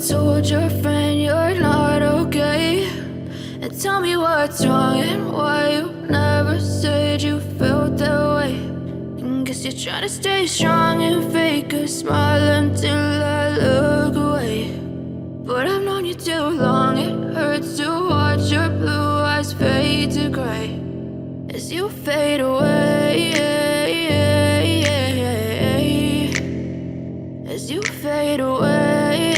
told your friend you're not okay, and tell me what's wrong and why you never said you felt that way. And guess you're trying to stay strong and fake a smile until I look away. But I've known you too long, it hurts to watch your blue eyes fade to gray as you fade away, as you fade away.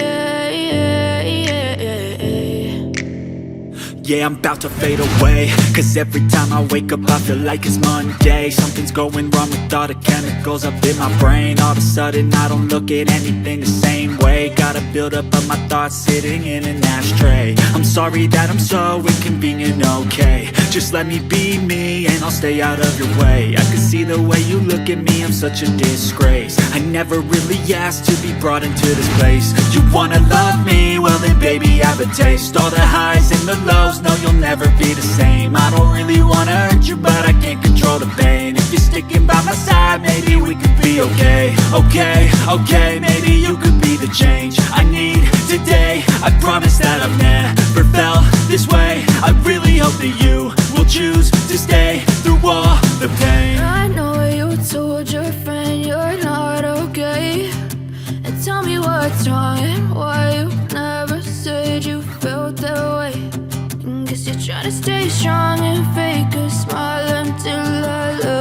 Yeah, I'm about to fade away, cause every time I wake up I feel like it's Monday. Something's going wrong with all the chemicals up in my brain. All of a sudden I don't look at anything the same way. Gotta build up of my thoughts sitting in an ashtray. I'm sorry that I'm so inconvenient, okay. Just let me be me and I'll stay out of your way. I can see the way you look at me, I'm such a disgrace. I never really asked to be brought into this place. You wanna love me? Well then baby have a taste. All the highs and the lows, no you'll never be the same. I don't really wanna hurt you but I can't control the pain. If you're sticking by my side maybe we could be okay. Okay, maybe you could be the change I need today. I promise that I've never felt this way. I really hope that you will choose to stay through all the pain. I know you told your friend you're not okay, and tell me what's wrong and why you never said you felt that way. And guess you're trying to stay strong and fake a smile until I look